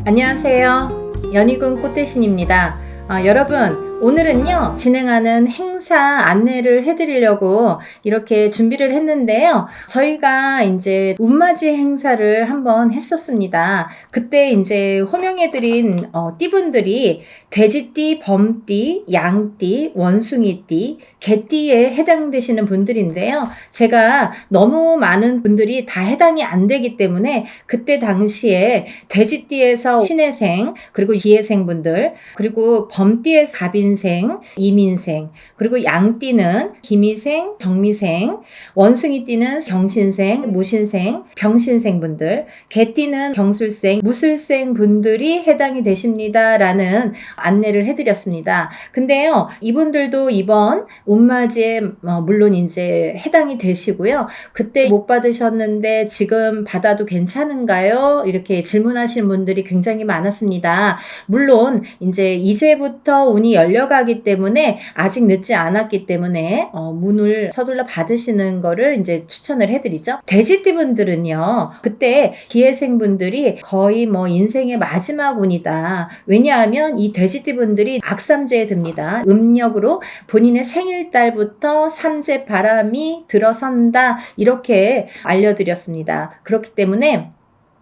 안녕하세요. 연희군 꽃대신입니다. 여러분, 오늘은요, 진행하는 행사 안내를 해드리려고 이렇게 준비를 했는데요. 저희가 이제 운맞이 행사를 한번 했었습니다. 그때 이제 호명해드린 띠분들이 돼지띠, 범띠, 양띠, 원숭이띠, 개띠에 해당되시는 분들인데요. 제가 너무 많은 분들이 다 해당이 안 되기 때문에 그때 당시에 돼지띠에서 신해생, 그리고 기해생 분들, 그리고 범띠에서 갑인생, 이민생, 그리고 양띠는 기미생, 정미생, 원숭이띠는 경신생, 무신생, 병신생 분들, 개띠는 경술생, 무술생 분들이 해당이 되십니다라는 안내를 해드렸습니다. 근데요, 이분들도 이번 운맞이에 물론 이제 해당이 되시고요. 그때 못 받으셨는데 지금 받아도 괜찮은가요? 이렇게 질문하시는 분들이 굉장히 많았습니다. 물론 이제부터 운이 열려가기 때문에 아직 늦지 않았기 때문에 문을 서둘러 받으시는 거를 이제 추천을 해드리죠. 돼지띠 분들은요, 그때 기해생 분들이 거의 인생의 마지막 운이다. 왜냐하면 이 돼지띠 분들이 악삼재에 듭니다. 음력으로 본인의 생일달부터 삼재 바람이 들어선다, 이렇게 알려드렸습니다. 그렇기 때문에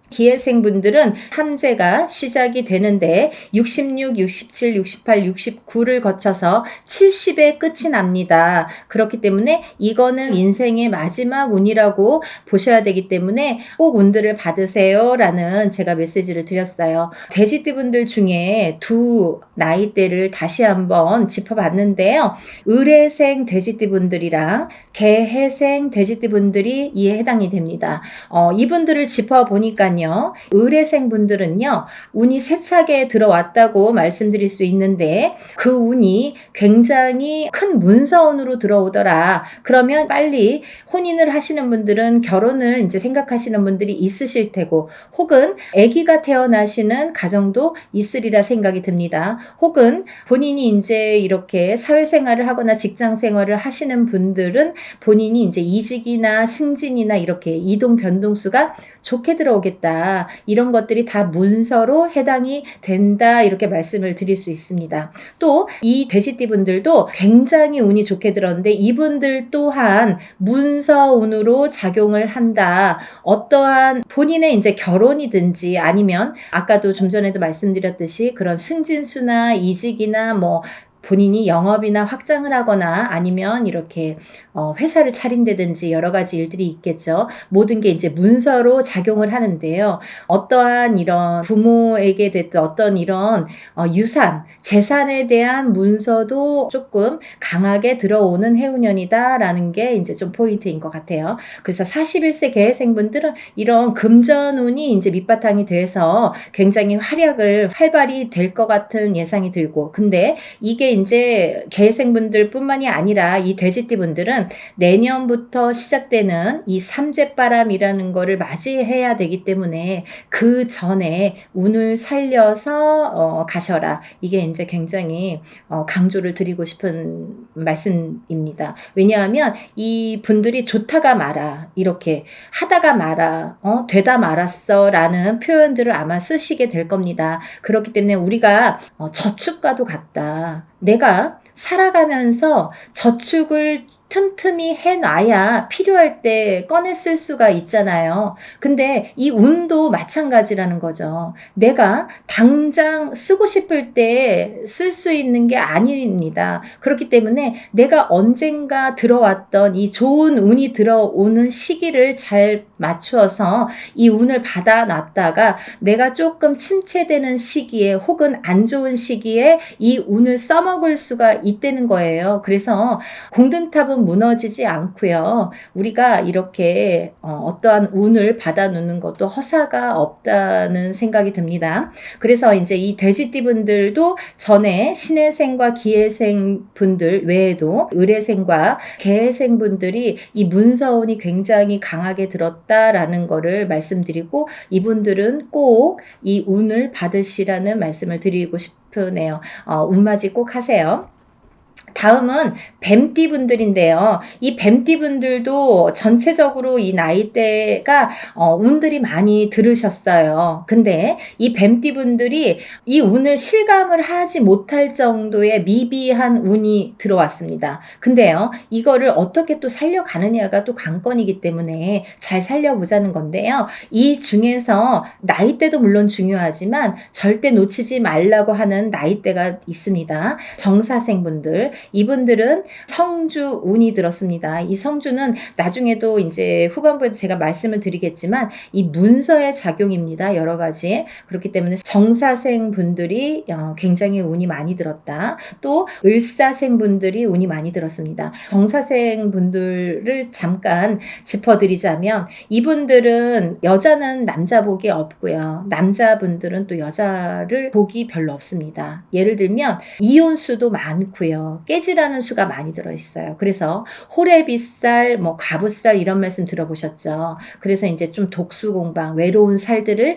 기해생 분들은 삼재가 시작이 되는데 66, 67, 68, 69를 거쳐서 70에 끝이 납니다. 그렇기 때문에 이거는 인생의 마지막 운이라고 보셔야 되기 때문에 꼭 운들을 받으세요 라는 제가 메시지를 드렸어요. 돼지띠 분들 중에 두 나이대를 다시 한번 짚어봤는데요. 을해생 돼지띠 분들이랑 개해생 돼지띠 분들이 이에 해당이 됩니다. 이분들을 짚어보니까 을해생 분들은요, 운이 세차게 들어왔다고 말씀드릴 수 있는데 그 운이 굉장히 큰 문서운으로 들어오더라. 그러면 빨리 혼인을 하시는 분들은 결혼을 이제 생각하시는 분들이 있으실 테고, 혹은 아기가 태어나시는 가정도 있으리라 생각이 듭니다. 혹은 본인이 이제 이렇게 사회생활을 하거나 직장생활을 하시는 분들은 본인이 이제 이직이나 승진이나 이렇게 이동 변동수가 좋게 들어오겠다. 이런 것들이 다 문서로 해당이 된다. 이렇게 말씀을 드릴 수 있습니다. 또 이 돼지띠 분들도 굉장히 운이 좋게 들었는데 이분들 또한 문서운으로 작용을 한다. 어떠한 본인의 이제 결혼이든지 아니면 아까도 좀 전에도 말씀드렸듯이 그런 승진수나 이직이나 본인이 영업이나 확장을 하거나 아니면 이렇게 회사를 차린다든지 여러 가지 일들이 있겠죠. 모든 게 이제 문서로 작용을 하는데요. 어떠한 이런 부모에게 됐든 어떤 이런 유산, 재산에 대한 문서도 조금 강하게 들어오는 해운년이다라는 게 이제 좀 포인트인 것 같아요. 그래서 41세 개해생분들은 이런 금전운이 이제 밑바탕이 돼서 굉장히 활발히 될 것 같은 예상이 들고, 근데 이게 이제 개해생분들 뿐만이 아니라 이 돼지띠 분들은 내년부터 시작되는 이 삼재바람이라는 거를 맞이해야 되기 때문에 그 전에 운을 살려서 가셔라. 이게 이제 굉장히 강조를 드리고 싶은 말씀입니다. 왜냐하면 이 분들이 좋다가 말아, 이렇게 하다가 말아, 되다 말았어 라는 표현들을 아마 쓰시게 될 겁니다. 그렇기 때문에 우리가 저축과도 같다. 내가 살아가면서 저축을 틈틈이 해놔야 필요할 때 꺼내 쓸 수가 있잖아요. 근데 이 운도 마찬가지라는 거죠. 내가 당장 쓰고 싶을 때 쓸 수 있는 게 아닙니다. 그렇기 때문에 내가 언젠가 들어왔던 이 좋은 운이 들어오는 시기를 잘 맞추어서 이 운을 받아놨다가 내가 조금 침체되는 시기에 혹은 안 좋은 시기에 이 운을 써먹을 수가 있다는 거예요. 그래서 공든탑은 무너지지 않고요. 우리가 이렇게 어떠한 운을 받아놓는 것도 허사가 없다는 생각이 듭니다. 그래서 이제 이 돼지띠 분들도 전에 신해생과 기해생 분들 외에도 을해생과 개해생 분들이 이 문서운이 굉장히 강하게 들었다라는 거를 말씀드리고, 이분들은 꼭 이 운을 받으시라는 말씀을 드리고 싶으네요. 운맞이 꼭 하세요. 다음은 뱀띠 분들인데요. 이 뱀띠 분들도 전체적으로 이 나이대가 운들이 많이 들으셨어요. 근데 이 뱀띠 분들이 이 운을 실감을 하지 못할 정도의 미비한 운이 들어왔습니다. 근데요, 이거를 어떻게 또 살려가느냐가 또 관건이기 때문에 잘 살려보자는 건데요. 이 중에서 나이대도 물론 중요하지만 절대 놓치지 말라고 하는 나이대가 있습니다. 정사생분들, 이분들은 성주 운이 들었습니다. 이 성주는 나중에도 이제 후반부에도 제가 말씀을 드리겠지만 이 문서의 작용입니다. 여러 가지. 그렇기 때문에 정사생 분들이 굉장히 운이 많이 들었다. 또 을사생 분들이 운이 많이 들었습니다. 정사생 분들을 잠깐 짚어드리자면 이분들은 여자는 남자 복이 없고요. 남자분들은 또 여자를 복이 별로 없습니다. 예를 들면 이혼수도 많고요. 깨지라는 수가 많이 들어있어요. 그래서 호래비살, 가부살 이런 말씀 들어보셨죠. 그래서 이제 좀 독수공방, 외로운 살들을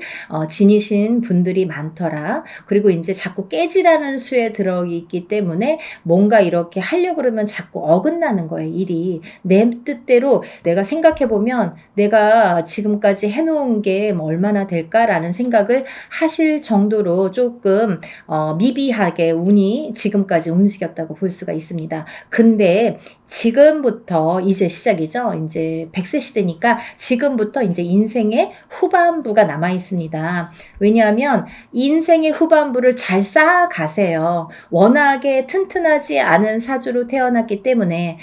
지니신 분들이 많더라. 그리고 이제 자꾸 깨지라는 수에 들어있기 때문에 뭔가 이렇게 하려고 그러면 자꾸 어긋나는 거예요. 일이. 내 뜻대로 내가 생각해보면 내가 지금까지 해놓은 게 얼마나 될까라는 생각을 하실 정도로 조금 미비하게 운이 지금까지 움직였다고 볼 수가 있습니다. 근데 지금부터 이제 시작이죠. 이제 100세 시대니까 지금부터 이제 인생의 후반부가 남아 있습니다. 왜냐하면 인생의 후반부를 잘 쌓아가세요. 워낙에 튼튼하지 않은 사주로 태어났기 때문에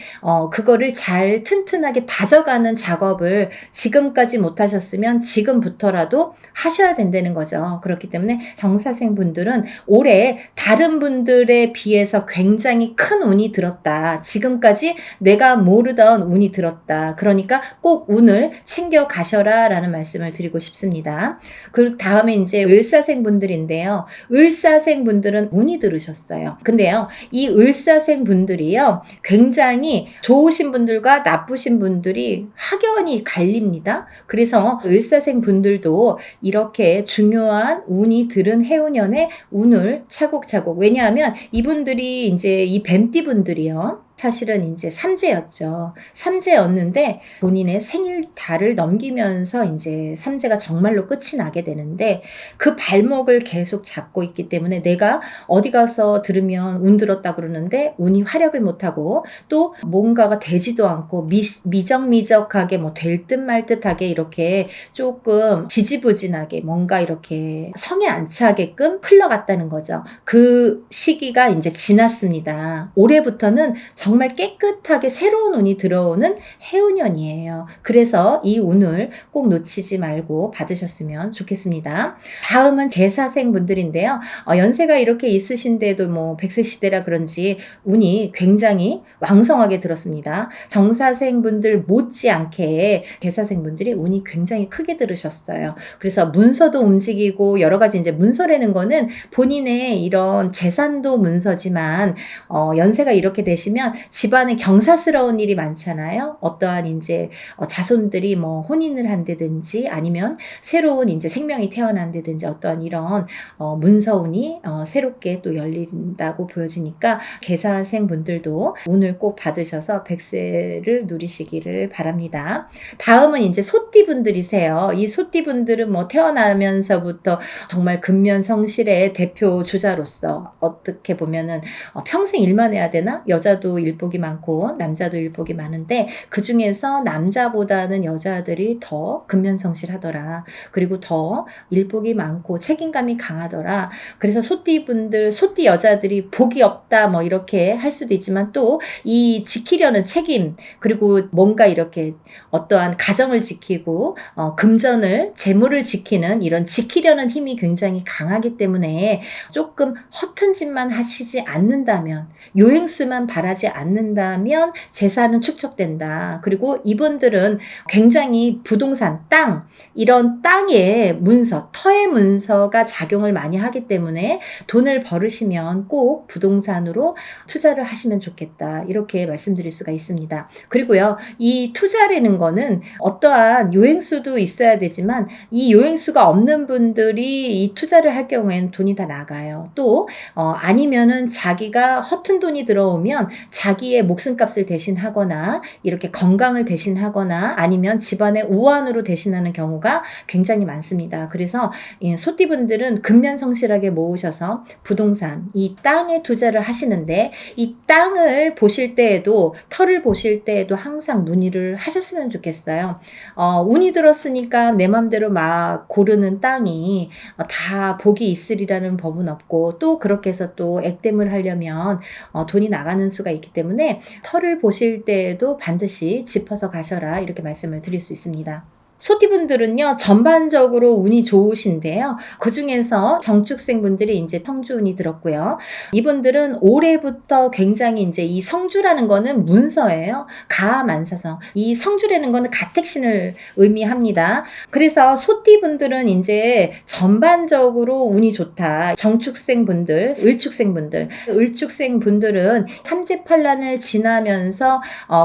그거를 잘 튼튼하게 다져가는 작업을 지금까지 못하셨으면 지금부터라도 하셔야 된다는 거죠. 그렇기 때문에 정사생 분들은 올해 다른 분들에 비해서 굉장히 큰 운이 들었다. 지금까지 내가 모르던 운이 들었다. 그러니까 꼭 운을 챙겨 가셔라 라는 말씀을 드리고 싶습니다. 그 다음에 이제 을사생 분들인데요. 을사생 분들은 운이 들으셨어요. 근데요, 이 을사생 분들이요, 굉장히 좋으신 분들과 나쁘신 분들이 확연히 갈립니다. 그래서 을사생 분들도 이렇게 중요한 운이 들은 해운년에 운을 차곡차곡, 왜냐하면 이분들이 이제 이 뱀띠 분들이요, 사실은 이제 삼재였죠. 삼재였는데 본인의 생일 달을 넘기면서 이제 삼재가 정말로 끝이 나게 되는데 그 발목을 계속 잡고 있기 때문에 내가 어디 가서 들으면 운 들었다 그러는데 운이 활약을 못하고 또 뭔가가 되지도 않고 미적미적하게 될 듯 말 듯하게 이렇게 조금 지지부진하게 뭔가 이렇게 성에 안 차게끔 흘러갔다는 거죠. 그 시기가 이제 지났습니다. 올해부터는 정말 깨끗하게 새로운 운이 들어오는 해운년이에요. 그래서 이 운을 꼭 놓치지 말고 받으셨으면 좋겠습니다. 다음은 개사생 분들인데요. 연세가 이렇게 있으신데도 100세 시대라 그런지 운이 굉장히 왕성하게 들었습니다. 정사생 분들 못지않게 개사생 분들이 운이 굉장히 크게 들으셨어요. 그래서 문서도 움직이고 여러 가지 이제 문서라는 거는 본인의 이런 재산도 문서지만 연세가 이렇게 되시면 집안에 경사스러운 일이 많잖아요. 어떠한 이제 자손들이 혼인을 한다든지 아니면 새로운 이제 생명이 태어난다든지 어떠한 이런 문서운이 새롭게 또 열린다고 보여지니까 개사생 분들도 운을 꼭 받으셔서 100세를 누리시기를 바랍니다. 다음은 이제 소띠 분들이세요. 이 소띠 분들은 태어나면서부터 정말 근면성실의 대표 주자로서 어떻게 보면은 평생 일만 해야 되나? 여자도 일복이 많고 남자도 일복이 많은데 그 중에서 남자보다는 여자들이 더 근면성실하더라. 그리고 더 일복이 많고 책임감이 강하더라. 그래서 소띠분들, 소띠 여자들이 복이 없다 이렇게 할 수도 있지만 또 이 지키려는 책임, 그리고 뭔가 이렇게 어떠한 가정을 지키고 금전을, 재물을 지키는 이런 지키려는 힘이 굉장히 강하기 때문에 조금 허튼 짓만 하시지 않는다면, 요행수만 바라지 않는다면 재산은 축적된다. 그리고 이분들은 굉장히 부동산, 땅, 이런 땅의 문서, 터의 문서가 작용을 많이 하기 때문에 돈을 벌으시면 꼭 부동산으로 투자를 하시면 좋겠다. 이렇게 말씀드릴 수가 있습니다. 그리고요, 이 투자라는 거는 어떠한 요행수도 있어야 되지만 이 요행수가 없는 분들이 이 투자를 할 경우에는 돈이 다 나가요. 또 아니면은 자기가 허튼 돈이 들어오면 자기의 목숨값을 대신하거나 이렇게 건강을 대신하거나 아니면 집안의 우환으로 대신하는 경우가 굉장히 많습니다. 그래서 소띠분들은 근면성실하게 모으셔서 부동산, 이 땅에 투자를 하시는데 이 땅을 보실 때에도 터를 보실 때에도 항상 문의를 하셨으면 좋겠어요. 운이 들었으니까 내 맘대로 막 고르는 땅이 다 복이 있으리라는 법은 없고 또 그렇게 해서 또 액땜을 하려면 돈이 나가는 수가 있기 때문에 터를 보실 때에도 반드시 짚어서 가셔라 이렇게 말씀을 드릴 수 있습니다. 소띠분들은요, 전반적으로 운이 좋으신데요. 그 중에서 정축생분들이 이제 성주운이 들었고요. 이분들은 올해부터 굉장히 이제 이 성주라는 거는 문서예요. 가만사성. 이 성주라는 거는 가택신을 의미합니다. 그래서 소띠분들은 이제 전반적으로 운이 좋다. 정축생분들, 을축생분들은 삼재팔란을 지나면서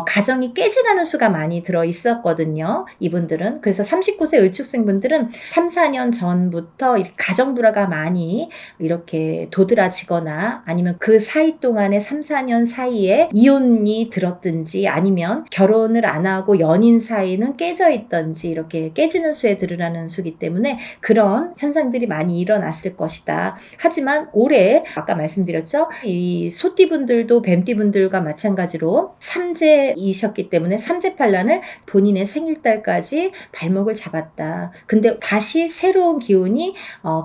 가정이 깨지라는 수가 많이 들어 있었거든요. 이분들은. 그래서 39세 을축생분들은 3, 4년 전부터 가정불화가 많이 이렇게 도드라지거나 아니면 그 사이 동안에 3, 4년 사이에 이혼이 들었든지 아니면 결혼을 안 하고 연인 사이는 깨져 있던지 이렇게 깨지는 수에 들으라는 수기 때문에 그런 현상들이 많이 일어났을 것이다. 하지만 올해 아까 말씀드렸죠. 이 소띠분들도 뱀띠분들과 마찬가지로 삼재이셨기 때문에 삼재팔란을 본인의 생일달까지 발목을 잡았다. 근데 다시 새로운 기운이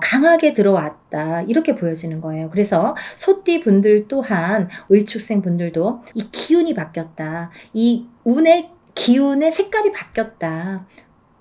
강하게 들어왔다. 이렇게 보여지는 거예요. 그래서 소띠 분들 또한 을축생 분들도 이 기운이 바뀌었다. 이 운의 기운의 색깔이 바뀌었다.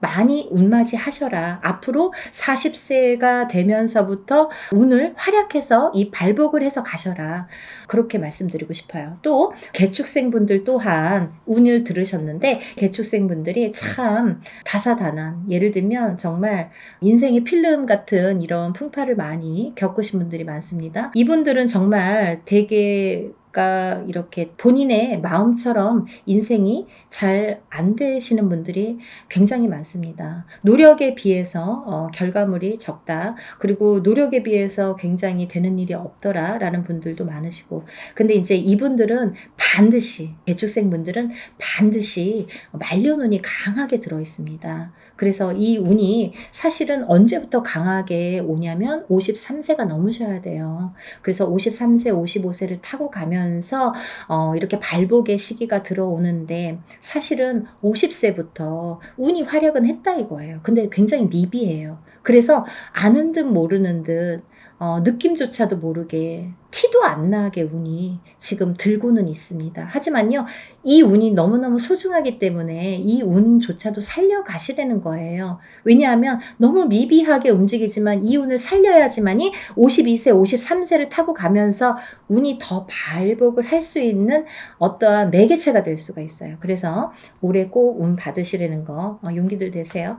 많이 운맞이 하셔라. 앞으로 40세가 되면서부터 운을 활약해서 이 발복을 해서 가셔라. 그렇게 말씀드리고 싶어요. 또 개축생분들 또한 운을 들으셨는데 개축생분들이 참 다사다난, 예를 들면 정말 인생의 필름 같은 이런 풍파를 많이 겪으신 분들이 많습니다. 이분들은 정말 되게 이렇게 본인의 마음처럼 인생이 잘 안 되시는 분들이 굉장히 많습니다. 노력에 비해서 결과물이 적다. 그리고 노력에 비해서 굉장히 되는 일이 없더라 라는 분들도 많으시고 근데 이제 이분들은 반드시 개축생 분들은 반드시 말년운이 강하게 들어 있습니다. 그래서 이 운이 사실은 언제부터 강하게 오냐면 53세가 넘으셔야 돼요. 그래서 53세, 55세를 타고 가면서 이렇게 발복의 시기가 들어오는데 사실은 50세부터 운이 활약은 했다 이거예요. 근데 굉장히 미비해요. 그래서 아는 듯 모르는 듯 느낌조차도 모르게 티도 안 나게 운이 지금 들고는 있습니다. 하지만요, 이 운이 너무너무 소중하기 때문에 이 운조차도 살려가시라는 거예요. 왜냐하면 너무 미비하게 움직이지만 이 운을 살려야지만이 52세, 53세를 타고 가면서 운이 더 발복을 할 수 있는 어떠한 매개체가 될 수가 있어요. 그래서 올해 꼭 운 받으시라는 거 용기들 되세요.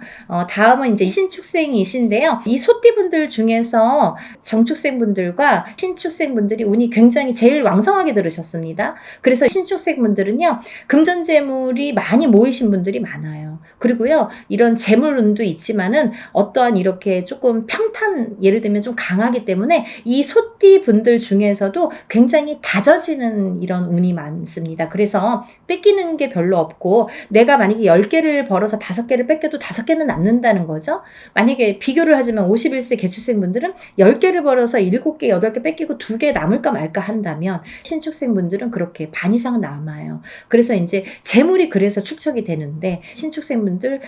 다음은 이제 신축생이신데요. 이 소띠분들 중에서 정축생분들과 신축생분들이 운이 굉장히 제일 왕성하게 들으셨습니다. 그래서 신축생분들은요, 금전재물이 많이 모이신 분들이 많아요. 그리고요, 이런 재물운도 있지만은 어떠한 이렇게 조금 평탄, 예를 들면 좀 강하기 때문에 이 소띠 분들 중에서도 굉장히 다져지는 이런 운이 많습니다. 그래서 뺏기는 게 별로 없고 내가 만약에 10개를 벌어서 5개를 뺏겨도 5개는 남는다는 거죠. 만약에 비교를 하지만 51세 개축생 분들은 10개를 벌어서 7개, 8개 뺏기고 2개 남을까 말까 한다면 신축생 분들은 그렇게 반 이상은 남아요. 그래서 이제 재물이 그래서 축적이 되는데 신축생 분들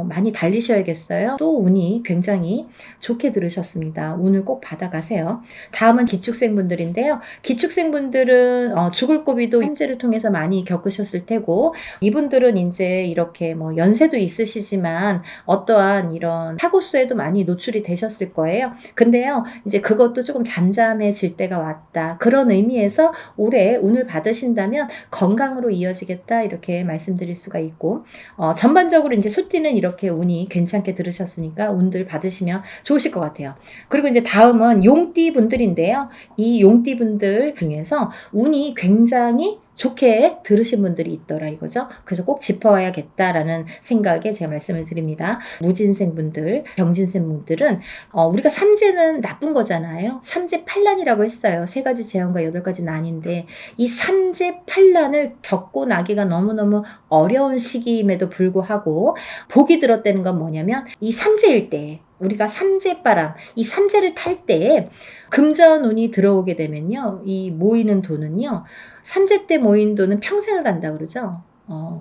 많이 달리셔야겠어요. 또 운이 굉장히 좋게 들으셨습니다. 운을 꼭 받아가세요. 다음은 기축생 분들인데요. 기축생 분들은 죽을 고비도 현재를 통해서 많이 겪으셨을 테고 이분들은 이제 이렇게 뭐 연세도 있으시지만 어떠한 이런 사고수에도 많이 노출이 되셨을 거예요. 근데요, 이제 그것도 조금 잠잠해질 때가 들어왔다. 그런 의미에서 올해 운을 받으신다면 건강으로 이어지겠다 이렇게 말씀드릴 수가 있고 전반적으로 이제 소띠는 이렇게 운이 괜찮게 들으셨으니까 운들 받으시면 좋으실 것 같아요. 그리고 이제 다음은 용띠 분들인데요. 이 용띠 분들 중에서 운이 굉장히 좋게 들으신 분들이 있더라 이거죠. 그래서 꼭 짚어야겠다라는 생각에 제가 말씀을 드립니다. 무진생 분들, 병진생 분들은 우리가 삼재는 나쁜 거잖아요. 삼재팔란이라고 했어요. 3가지 재원과 8가지 난인데 이 삼재팔란을 겪고 나기가 너무너무 어려운 시기임에도 불구하고 복이 들었다는 건 뭐냐면 이 삼재일 때 우리가 삼재바람, 이 삼재를 탈 때 금전운이 들어오게 되면요. 이 모이는 돈은요. 삼재 때 모인 돈은 평생을 간다 그러죠.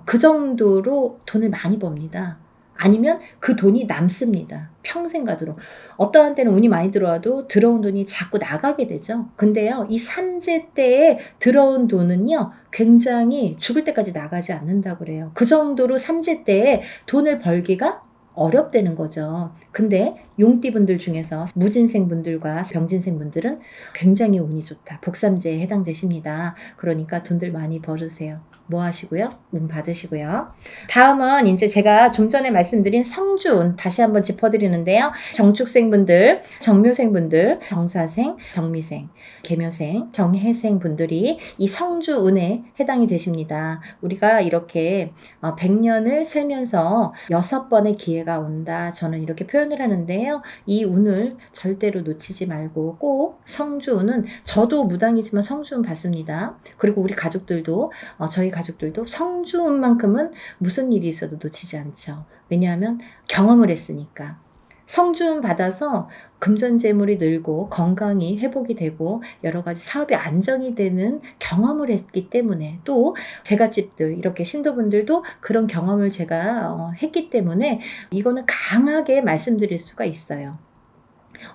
그 정도로 돈을 많이 법니다. 아니면 그 돈이 남습니다. 평생 가도록. 어떠한 때는 운이 많이 들어와도 들어온 돈이 자꾸 나가게 되죠. 근데요. 이 삼재 때에 들어온 돈은요. 굉장히 죽을 때까지 나가지 않는다고 그래요. 그 정도로 삼재 때에 돈을 벌기가 어렵다는 거죠. 근데 용띠분들 중에서 무진생분들과 병진생분들은 굉장히 운이 좋다. 복삼재에 해당되십니다. 그러니까 돈들 많이 벌으세요. 뭐 하시고요? 운 받으시고요. 다음은 이제 제가 좀 전에 말씀드린 성주운 다시 한번 짚어드리는데요. 정축생분들, 정묘생분들, 정사생, 정미생, 계묘생, 정해생 분들이 이 성주운에 해당이 되십니다. 우리가 이렇게 100년을 살면서 6번의 기회가 온다. 저는 이렇게 표현을 하는데요. 이 운을 절대로 놓치지 말고 꼭 성주운은 저도 무당이지만 성주운 받습니다. 그리고 우리 가족들도 저희 가족들도 성주운만큼은 무슨 일이 있어도 놓치지 않죠. 왜냐하면 경험을 했으니까. 성주운 받아서 금전재물이 늘고 건강이 회복이 되고 여러 가지 사업이 안정이 되는 경험을 했기 때문에 또 제갓집들 이렇게 신도분들도 그런 경험을 제가 했기 때문에 이거는 강하게 말씀드릴 수가 있어요.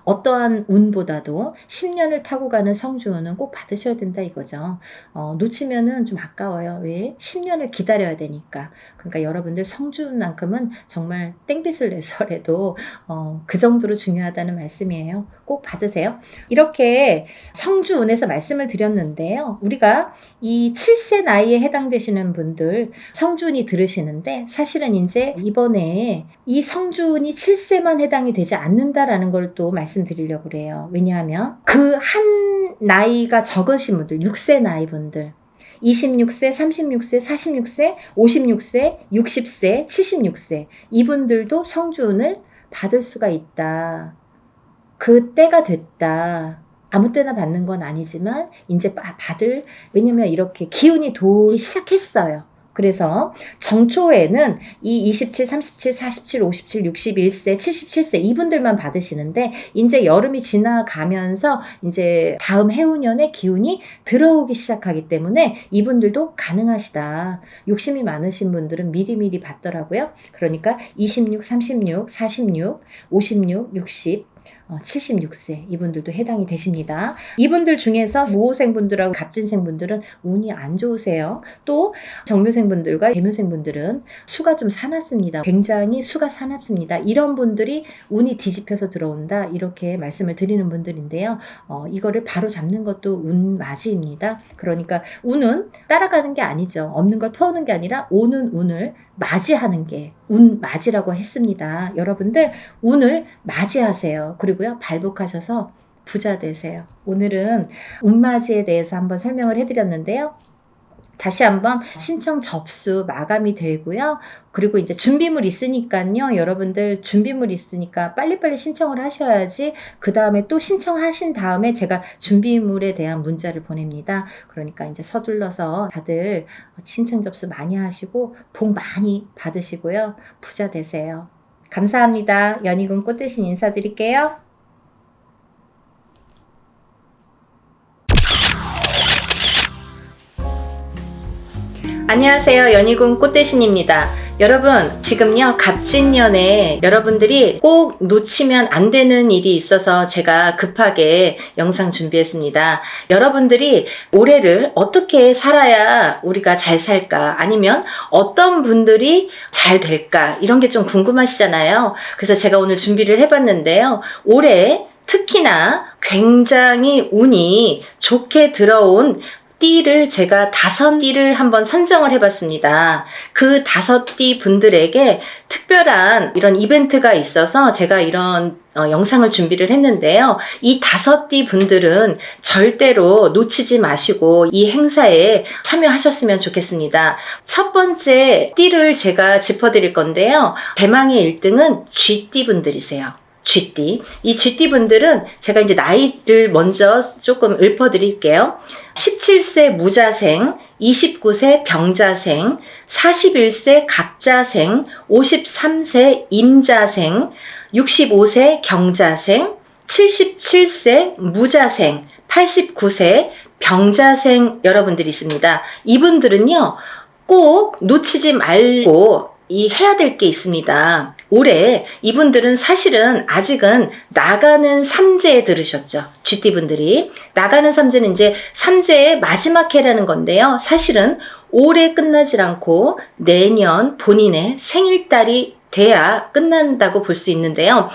어떠한 운보다도 10년을 타고 가는 성주운은 꼭 받으셔야 된다 이거죠. 놓치면은 좀 아까워요. 왜? 10년을 기다려야 되니까. 그러니까 여러분들 성주운만큼은 정말 땡빛을 내서라도 그 정도로 중요하다는 말씀이에요. 꼭 받으세요. 이렇게 성주운에서 말씀을 드렸는데요. 우리가 이 7세 나이에 해당되시는 분들 성주운이 들으시는데 사실은 이제 이번에 이 성주운이 7세만 해당이 되지 않는다라는 걸 또 말씀드리려고 그래요. 왜냐하면 그 한 나이가 적으신 분들, 6세 나이 분들 26세, 36세, 46세, 56세, 60세, 76세 이분들도 성주운을 받을 수가 있다. 그 때가 됐다. 아무 때나 받는 건 아니지만 이제 받을 왜냐면 이렇게 기운이 돌기 시작했어요. 그래서 정초에는 이 27, 37, 47, 57, 61세, 77세 이분들만 받으시는데 이제 여름이 지나가면서 이제 다음 해운년의 기운이 들어오기 시작하기 때문에 이분들도 가능하시다. 욕심이 많으신 분들은 미리미리 받더라고요. 그러니까 26, 36, 46, 56, 60 76세 이분들도 해당이 되십니다. 이분들 중에서 모호생분들하고 갑진생분들은 운이 안 좋으세요. 또 정묘생분들과 계묘생분들은 수가 좀 사납습니다. 굉장히 수가 사납습니다. 이런 분들이 운이 뒤집혀서 들어온다 이렇게 말씀을 드리는 분들인데요. 이거를 바로 잡는 것도 운맞이입니다. 그러니까 운은 따라가는 게 아니죠. 없는 걸 퍼오는 게 아니라 오는 운을 맞이하는 게 운맞이라고 했습니다. 여러분들 운을 맞이하세요. 그리고요 발복하셔서 부자 되세요. 오늘은 운맞이에 대해서 한번 설명을 해드렸는데요. 다시 한번 신청 접수 마감이 되고요. 그리고 이제 준비물 있으니까요. 여러분들 준비물 있으니까 빨리빨리 신청을 하셔야지 그 다음에 또 신청하신 다음에 제가 준비물에 대한 문자를 보냅니다. 그러니까 이제 서둘러서 다들 신청 접수 많이 하시고 복 많이 받으시고요. 부자 되세요. 감사합니다. 연희군 꽃대신 인사드릴게요. 안녕하세요. 연희군 꽃대신입니다. 여러분, 지금요 갑진년에 여러분들이 꼭 놓치면 안 되는 일이 있어서 제가 급하게 영상 준비했습니다. 여러분들이 올해를 어떻게 살아야 우리가 잘 살까, 아니면 어떤 분들이 잘 될까, 이런 게 좀 궁금하시잖아요. 그래서 제가 오늘 준비를 해봤는데요. 올해 특히나 굉장히 운이 좋게 들어온 띠를 제가 5띠를 한번 선정을 해봤습니다. 그 5띠 분들에게 특별한 이런 이벤트가 있어서 제가 이런 영상을 준비를 했는데요. 이 5띠 분들은 절대로 놓치지 마시고 이 행사에 참여하셨으면 좋겠습니다. 첫 번째 띠를 제가 짚어드릴 건데요. 대망의 1등은 쥐띠 분들이세요. 쥐띠. 이 쥐띠 분들은 제가 이제 나이를 먼저 조금 읊어드릴게요. 17세 무자생, 29세 병자생, 41세 갑자생, 53세 임자생, 65세 경자생, 77세 무자생, 89세 병자생 여러분들이 있습니다. 이분들은요, 꼭 놓치지 말고 해야 될 게 있습니다. 올해 이분들은 사실은 아직은 나가는 삼재에 들으셨죠. 쥐띠분들이. 나가는 삼재는 이제 삼재의 마지막 해라는 건데요. 사실은 올해 끝나질 않고 내년 본인의 생일달이 돼야 끝난다고 볼 수 있는데요.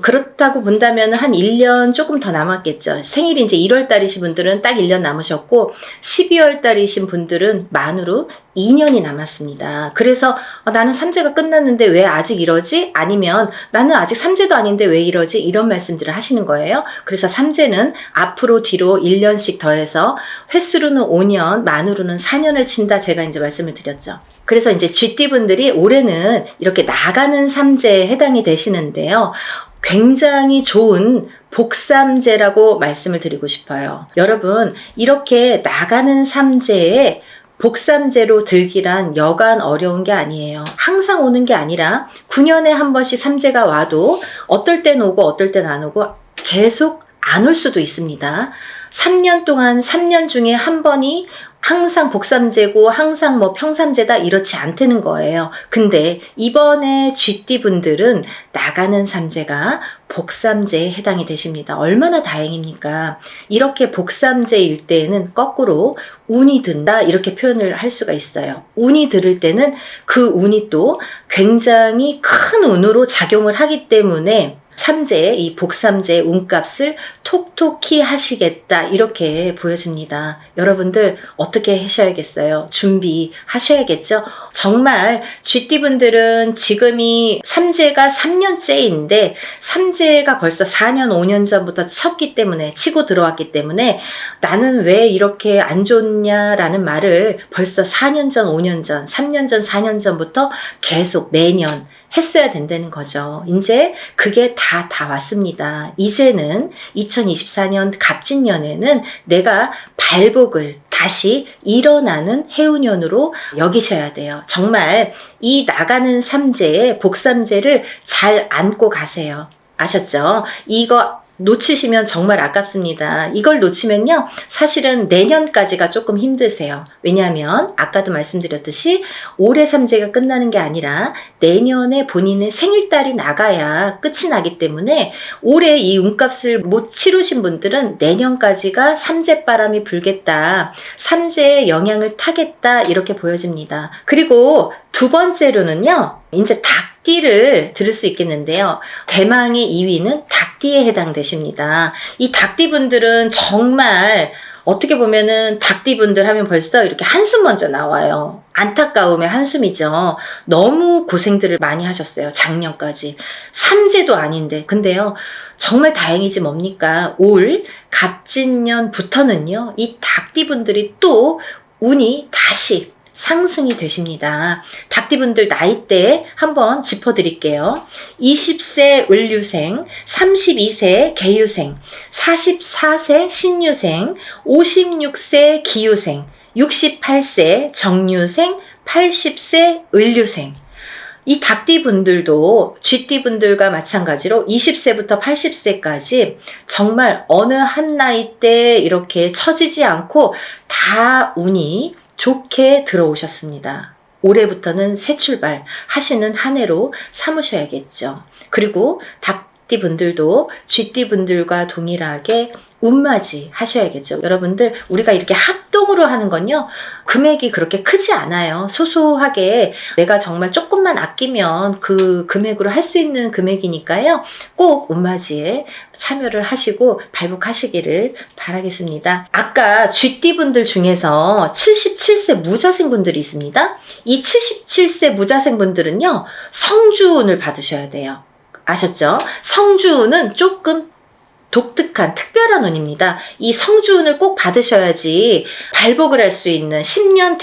그렇다고 본다면 한 1년 조금 더 남았겠죠. 생일이 이제 1월 달이신 분들은 딱 1년 남으셨고 12월 달이신 분들은 만으로 2년이 남았습니다. 그래서 나는 삼재가 끝났는데 왜 아직 이러지? 아니면 나는 아직 삼재도 아닌데 왜 이러지? 이런 말씀들을 하시는 거예요. 그래서 삼재는 앞으로 뒤로 1년씩 더해서 횟수로는 5년, 만으로는 4년을 친다, 제가 이제 말씀을 드렸죠. 그래서 이제 쥐띠분들이 올해는 이렇게 나가는 삼재에 해당이 되시는데요. 굉장히 좋은 복삼재라고 말씀을 드리고 싶어요. 여러분, 이렇게 나가는 삼재에 복삼재로 들기란 여간 어려운 게 아니에요. 항상 오는 게 아니라 9년에 한 번씩 삼재가 와도 어떨 땐 오고 어떨 땐 안 오고 계속 안 올 수도 있습니다. 3년 동안 3년 중에 한 번이 항상 복삼재고 항상 뭐 평삼재다, 이렇지 않다는 거예요. 근데 이번에 쥐띠 분들은 나가는 삼재가 복삼재에 해당이 되십니다. 얼마나 다행입니까? 이렇게 복삼재일 때에는 거꾸로 운이 든다, 이렇게 표현을 할 수가 있어요. 운이 들을 때는 그 운이 또 굉장히 큰 운으로 작용을 하기 때문에 삼재, 이 복삼재의 운값을 톡톡히 하시겠다, 이렇게 보여집니다. 여러분들 어떻게 하셔야겠어요? 준비하셔야겠죠? 정말 쥐띠분들은 지금이 삼재가 3년째인데 삼재가 벌써 4년, 5년 전부터 쳤기 때문에, 치고 들어왔기 때문에 나는 왜 이렇게 안 좋냐라는 말을 벌써 4년 전, 5년 전, 3년 전, 4년 전부터 계속 매년 했어야 된다는 거죠. 이제 그게 다 왔습니다. 이제는 2024년 갑진년에는 내가 발복을 다시 일어나는 해운년으로 여기셔야 돼요. 정말 이 나가는 삼재의 복삼재를 잘 안고 가세요. 아셨죠? 이거 놓치시면 정말 아깝습니다. 이걸 놓치면요, 사실은 내년까지가 조금 힘드세요. 왜냐하면 아까도 말씀드렸듯이 올해 삼재가 끝나는 게 아니라 내년에 본인의 생일달이 나가야 끝이 나기 때문에 올해 이 운값을 못 치르신 분들은 내년까지가 삼재바람이 불겠다, 삼재의 영향을 타겠다, 이렇게 보여집니다. 그리고 두 번째로는요, 이제 닭띠를 들을 수 있겠는데요. 대망의 2위는 닭띠에 해당되십니다. 이 닭띠분들은 정말 어떻게 보면은 닭띠분들 하면 벌써 이렇게 한숨 먼저 나와요. 안타까움의 한숨이죠. 너무 고생들을 많이 하셨어요. 작년까지. 삼재도 아닌데. 근데요, 정말 다행이지 뭡니까? 올 갑진년부터는요, 이 닭띠분들이 또 운이 다시 상승이 되십니다. 닭띠분들 나이대 한번 짚어드릴게요. 20세 을류생, 32세 개유생, 44세 신유생, 56세 기유생, 68세 정유생, 80세 을류생. 이 닭띠분들도 쥐띠분들과 마찬가지로 20세부터 80세까지 정말 어느 한 나이 때 이렇게 처지지 않고 다 운이 좋게 들어오셨습니다. 올해부터는 새 출발 하시는 한 해로 삼으셔야겠죠. 그리고 닭띠 분들도 쥐띠 분들과 동일하게 운맞이 하셔야겠죠. 여러분들, 우리가 이렇게 합동으로 하는 건요, 금액이 그렇게 크지 않아요. 소소하게 내가 정말 조금만 아끼면 그 금액으로 할 수 있는 금액이니까요. 꼭 운맞이에 참여를 하시고 발복하시기를 바라겠습니다. 아까 쥐띠 분들 중에서 77세 무자생 분들이 있습니다. 이 77세 무자생 분들은요, 성주운을 받으셔야 돼요. 아셨죠? 성주운은 조금 독특한 특별한 운입니다. 이 성주운을 꼭 받으셔야지 발복을 할 수 있는 10년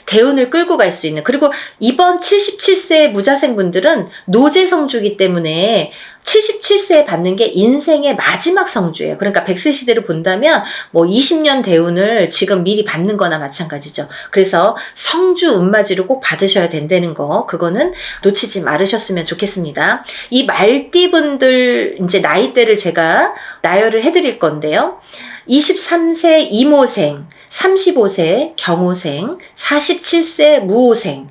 대운을 끌고 갈 수 있는, 그리고 이번 77세 무자생 분들은 노제 성주이기 때문에 77세에 받는 게 인생의 마지막 성주예요. 그러니까 100세 시대를 본다면 뭐 20년 대운을 지금 미리 받는 거나 마찬가지죠. 그래서 성주 운맞이를 꼭 받으셔야 된다는 거, 그거는 놓치지 말으셨으면 좋겠습니다. 이 말띠분들 이제 나이대를 제가 나열을 해드릴 건데요. 23세 이모생, 35세 경호생, 47세 무호생,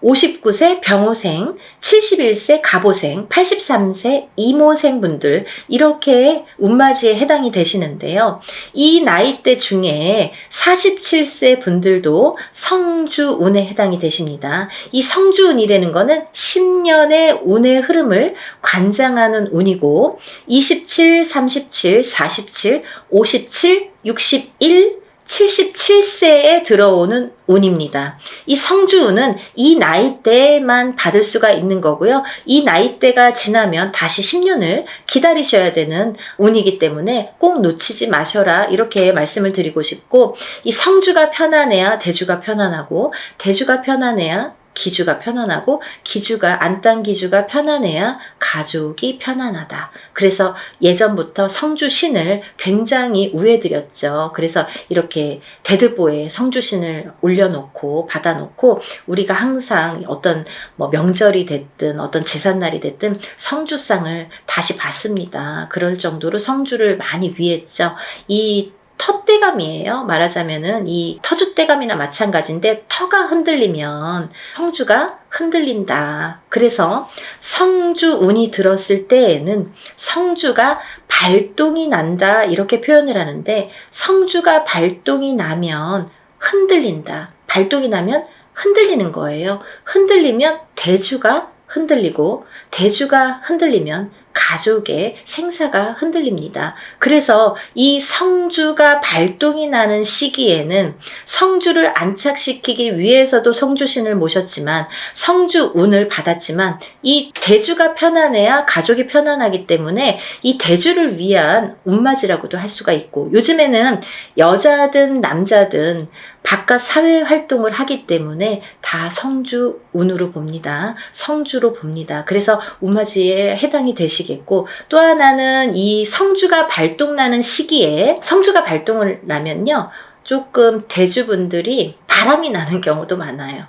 59세 병호생, 71세 갑오생, 83세 이모생 분들, 이렇게 운맞이에 해당이 되시는데요. 이 나이대 중에 47세 분들도 성주운에 해당이 되십니다. 이 성주운이라는 거는 10년의 운의 흐름을 관장하는 운이고, 27, 37, 47, 57, 61, 77세에 들어오는 운입니다. 이 성주운은 이 나이대만 받을 수가 있는 거고요. 이 나이대가 지나면 다시 10년을 기다리셔야 되는 운이기 때문에 꼭 놓치지 마셔라, 이렇게 말씀을 드리고 싶고, 이 성주가 편안해야 대주가 편안하고, 대주가 편안해야 기주가 편안하고, 기주가 안딴기주가 편안해야 가족이 편안하다. 그래서 예전부터 성주신을 굉장히 우애드렸죠. 그래서 이렇게 대들보에 성주신을 올려놓고 받아놓고, 우리가 항상 어떤 뭐 명절이 됐든 어떤 제삿날이 됐든 성주상을 다시 받습니다. 그럴 정도로 성주를 많이 위했죠. 이 터대감이에요. 말하자면은 이 터줏대감이나 마찬가지인데, 터가 흔들리면 성주가 흔들린다. 그래서 성주운이 들었을 때에는 성주가 발동이 난다, 이렇게 표현을 하는데, 성주가 발동이 나면 흔들린다. 발동이 나면 흔들리는 거예요. 흔들리면 대주가 흔들리고, 대주가 흔들리면 가족의 생사가 흔들립니다. 그래서 이 성주가 발동이 나는 시기에는 성주를 안착시키기 위해서도 성주신을 모셨지만, 성주운을 받았지만, 이 대주가 편안해야 가족이 편안하기 때문에 이 대주를 위한 운맞이라고도 할 수가 있고, 요즘에는 여자든 남자든 바깥 사회 활동을 하기 때문에 다 성주운으로 봅니다. 성주로 봅니다. 그래서 운맞이에 해당이 되시겠고, 또 하나는 이 성주가 발동나는 시기에, 성주가 발동을 나면요, 조금 대주분들이 바람이 나는 경우도 많아요.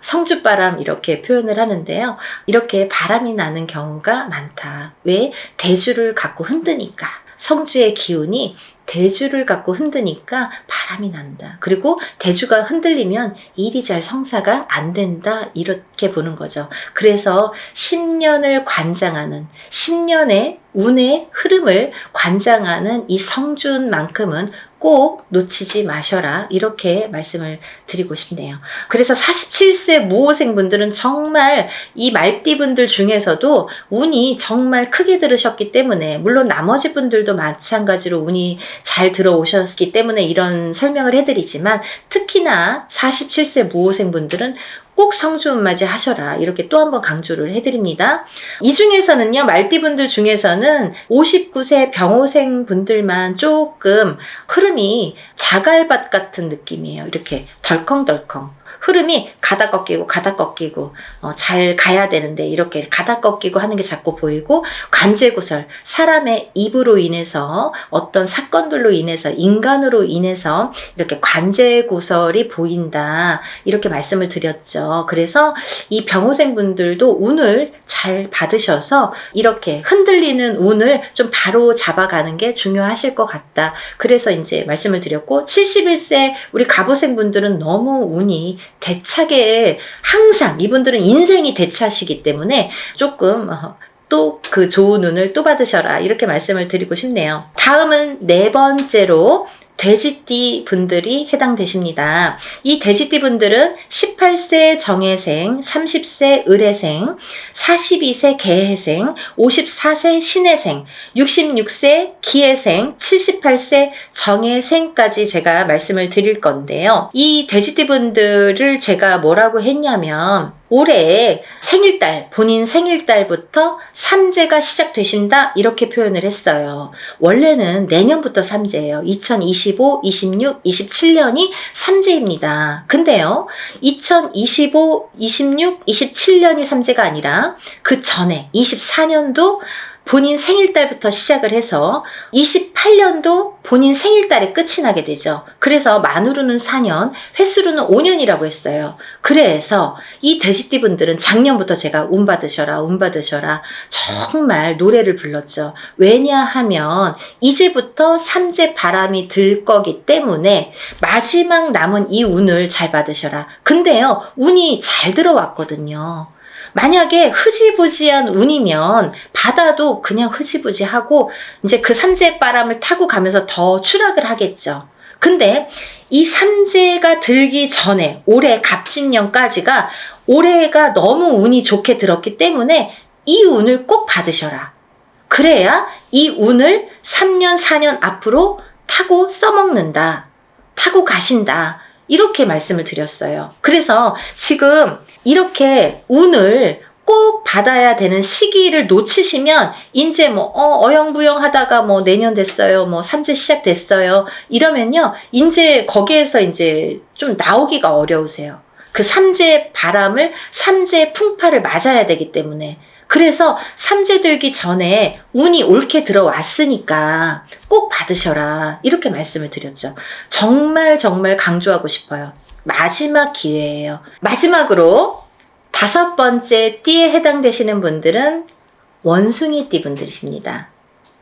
성주바람, 이렇게 표현을 하는데요. 이렇게 바람이 나는 경우가 많다. 왜? 대주를 갖고 흔드니까. 성주의 기운이 대주를 갖고 흔드니까 바람이 난다. 그리고 대주가 흔들리면 일이 잘 성사가 안 된다, 이렇게 보는 거죠. 그래서 10년을 관장하는, 10년의 운의 흐름을 관장하는 이 성주운만큼은 꼭 놓치지 마셔라, 이렇게 말씀을 드리고 싶네요. 그래서 47세 무호생 분들은 정말 이 말띠분들 중에서도 운이 정말 크게 들으셨기 때문에, 물론 나머지 분들도 마찬가지로 운이 잘 들어오셨기 때문에 이런 설명을 해드리지만, 특히나 47세 무호생 분들은 꼭 성주운맞이 하셔라, 이렇게 또 한 번 강조를 해드립니다. 이 중에서는요, 말띠분들 중에서는 59세 병호생 분들만 조금 흐름이 자갈밭 같은 느낌이에요. 이렇게 덜컹덜컹 흐름이 가다 꺾이고 가다 꺾이고 잘 가야 되는데 이렇게 가다 꺾이고 하는 게 자꾸 보이고, 관제구설, 사람의 입으로 인해서 어떤 사건들로 인해서 인간으로 인해서 이렇게 관제구설이 보인다, 이렇게 말씀을 드렸죠. 그래서 이 병호생분들도 운을 잘 받으셔서 이렇게 흔들리는 운을 좀 바로 잡아가는 게 중요하실 것 같다. 그래서 이제 말씀을 드렸고, 71세 우리 갑오생분들은 너무 운이 대차게, 항상 이분들은 인생이 대차시기 때문에 조금 또 그 좋은 운을 또 받으셔라, 이렇게 말씀을 드리고 싶네요. 다음은 네 번째로 돼지띠 분들이 해당되십니다. 이 돼지띠 분들은 18세 정해생, 30세 을해생, 42세 개해생, 54세 신해생, 66세 기해생, 78세 정해생까지 제가 말씀을 드릴 건데요. 이 돼지띠 분들을 제가 뭐라고 했냐면, 올해 생일달, 본인 생일달부터 삼재가 시작되신다, 이렇게 표현을 했어요. 원래는 내년부터 삼재예요. 2025, 26, 27년이 삼재입니다. 근데요, 2025, 26, 27년이 삼재가 아니라 그 전에 24년도 본인 생일달부터 시작을 해서 28년도 본인 생일달에 끝이 나게 되죠. 그래서 만으로는 4년, 횟수로는 5년이라고 했어요. 그래서 이 돼지띠 분들은 작년부터 제가 운 받으셔라, 운 받으셔라, 정말 노래를 불렀죠. 왜냐하면 이제부터 삼재 바람이 들 거기 때문에 마지막 남은 이 운을 잘 받으셔라. 근데요, 운이 잘 들어왔거든요. 만약에 흐지부지한 운이면 받아도 그냥 흐지부지하고 이제 그 삼재 바람을 타고 가면서 더 추락을 하겠죠. 근데 이 삼재가 들기 전에 올해 갑진년까지가, 올해가 너무 운이 좋게 들었기 때문에 이 운을 꼭 받으셔라. 그래야 이 운을 3년, 4년 앞으로 타고 써먹는다, 타고 가신다, 이렇게 말씀을 드렸어요. 그래서 지금 이렇게 운을 꼭 받아야 되는 시기를 놓치시면 이제 어영부영 하다가 내년 됐어요, 삼재 시작됐어요, 이러면요, 이제 거기에서 이제 좀 나오기가 어려우세요. 그 삼재 바람을, 삼재 풍파를 맞아야 되기 때문에. 그래서 삼재 들기 전에 운이 옳게 들어왔으니까 꼭 받으셔라, 이렇게 말씀을 드렸죠. 정말 정말 강조하고 싶어요. 마지막 기회예요. 마지막으로 5번째 띠에 해당되시는 분들은 원숭이띠 분들이십니다.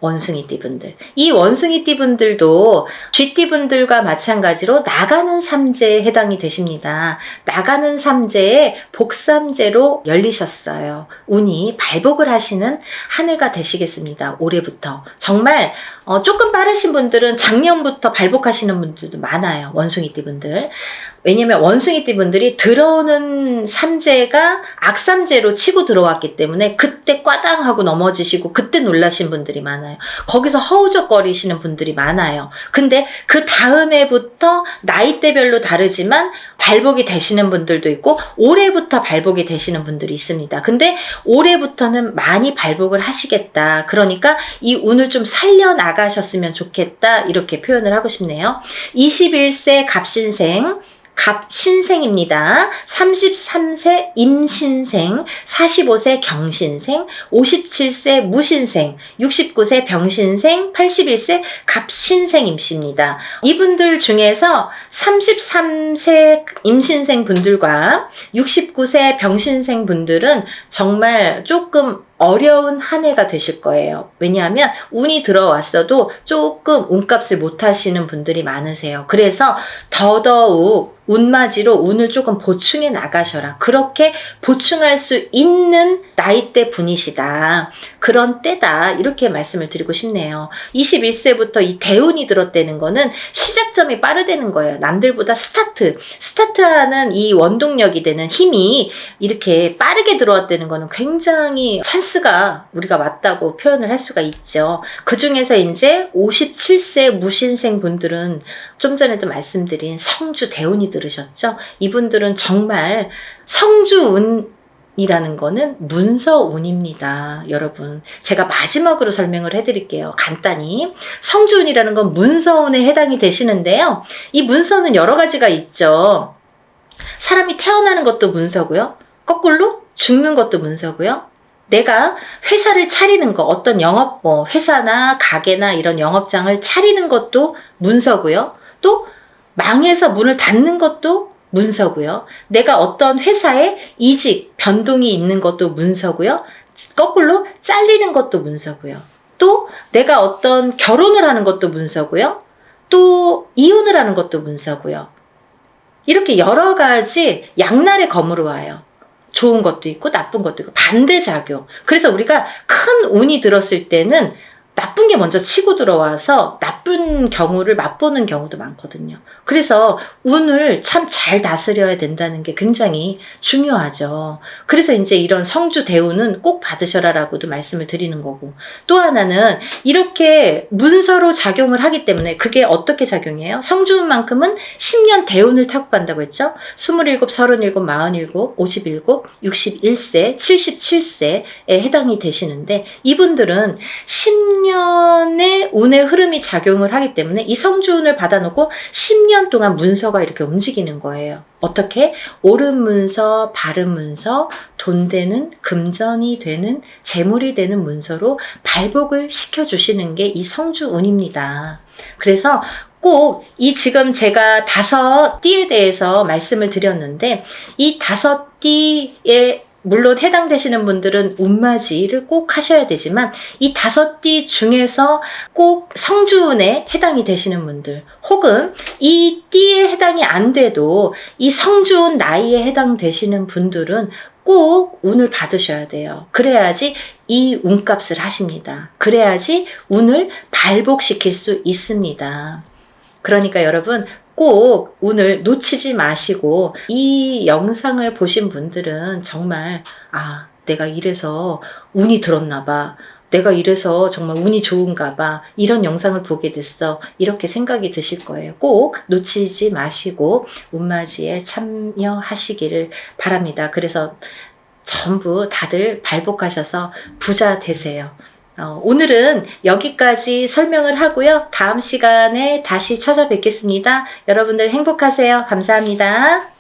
원숭이띠 분들. 이 원숭이띠 분들도 쥐띠 분들과 마찬가지로 나가는 삼재에 해당이 되십니다. 나가는 삼재에 복삼재로 열리셨어요. 운이 발복을 하시는 한 해가 되시겠습니다. 올해부터. 정말 조금 빠르신 분들은 작년부터 발복하시는 분들도 많아요. 원숭이띠 분들. 왜냐면 원숭이띠 분들이 들어오는 삼재가 악삼재로 치고 들어왔기 때문에 그때 꽈당하고 넘어지시고 그때 놀라신 분들이 많아요. 거기서 허우적거리시는 분들이 많아요. 근데 그 다음 해부터 나이대별로 다르지만 발복이 되시는 분들도 있고 올해부터 발복이 되시는 분들이 있습니다. 근데 올해부터는 많이 발복을 하시겠다. 그러니까 이 운을 좀 살려나가셨으면 좋겠다, 이렇게 표현을 하고 싶네요. 21세 갑신생, 갑신생입니다. 33세 임신생, 45세 경신생, 57세 무신생, 69세 병신생, 81세 갑신생임씨입니다. 이분들 중에서 33세 임신생 분들과 69세 병신생 분들은 정말 조금 어려운 한 해가 되실 거예요. 왜냐하면 운이 들어왔어도 조금 운값을 못 하시는 분들이 많으세요. 그래서 더더욱 운맞이로 운을 조금 보충해 나가셔라. 그렇게 보충할 수 있는 나이대 분이시다. 그런 때다. 이렇게 말씀을 드리고 싶네요. 21세부터 이 대운이 들었다는 거는 시작점이 빠르다는 거예요. 남들보다 스타트하는 이 원동력이 되는 힘이 이렇게 빠르게 들어왔다는 거는 굉장히 찬스가 우리가 맞다고 표현을 할 수가 있죠. 그 중에서 이제 57세 무신생 분들은 좀 전에도 말씀드린 성주 대운이 들으셨죠? 이분들은 정말 성주운이라는 거는 문서운입니다. 여러분, 제가 마지막으로 설명을 해드릴게요. 간단히. 성주운이라는 건 문서운에 해당이 되시는데요. 이 문서는 여러 가지가 있죠. 사람이 태어나는 것도 문서고요. 거꾸로 죽는 것도 문서고요. 내가 회사를 차리는 거, 어떤 영업, 회사나 가게나 이런 영업장을 차리는 것도 문서고요. 또 망해서 문을 닫는 것도 문서고요. 내가 어떤 회사에 이직, 변동이 있는 것도 문서고요. 거꾸로 잘리는 것도 문서고요. 또 내가 어떤 결혼을 하는 것도 문서고요. 또 이혼을 하는 것도 문서고요. 이렇게 여러 가지 양날의 검으로 와요. 좋은 것도 있고 나쁜 것도 있고 반대작용. 그래서 우리가 큰 운이 들었을 때는 나쁜 게 먼저 치고 들어와서 나쁜 경우를 맛보는 경우도 많거든요. 그래서 운을 참 잘 다스려야 된다는 게 굉장히 중요하죠. 그래서 이제 이런 성주 대운은 꼭 받으셔라라고도 말씀을 드리는 거고, 또 하나는 이렇게 문서로 작용을 하기 때문에 그게 어떻게 작용해요? 성주운만큼은 10년 대운을 타고 간다고 했죠. 27, 37, 47, 57, 61세, 77세에 해당이 되시는데, 이분들은 10년의 운의 흐름이 작용을 하기 때문에 이 성주운을 받아놓고 10년 동안 문서가 이렇게 움직이는 거예요. 어떻게? 옳은 문서, 바른 문서, 돈 되는, 금전이 되는, 재물이 되는 문서로 발복을 시켜주시는 게 이 성주운입니다. 그래서 꼭 이 지금 제가 5띠에 대해서 말씀을 드렸는데, 이 5띠에 물론 해당되시는 분들은 운맞이를 꼭 하셔야 되지만, 이 5띠 중에서 꼭 성주운에 해당이 되시는 분들, 혹은 이 띠에 해당이 안 돼도 이 성주운 나이에 해당되시는 분들은 꼭 운을 받으셔야 돼요. 그래야지 이 운값을 하십니다. 그래야지 운을 발복시킬 수 있습니다. 그러니까 여러분, 꼭 운을 놓치지 마시고, 이 영상을 보신 분들은 정말 내가 이래서 운이 들었나 봐, 내가 이래서 정말 운이 좋은가 봐, 이런 영상을 보게 됐어, 이렇게 생각이 드실 거예요. 꼭 놓치지 마시고 운맞이에 참여하시기를 바랍니다. 그래서 전부 다들 발복하셔서 부자 되세요. 오늘은 여기까지 설명을 하고요. 다음 시간에 다시 찾아뵙겠습니다. 여러분들 행복하세요. 감사합니다.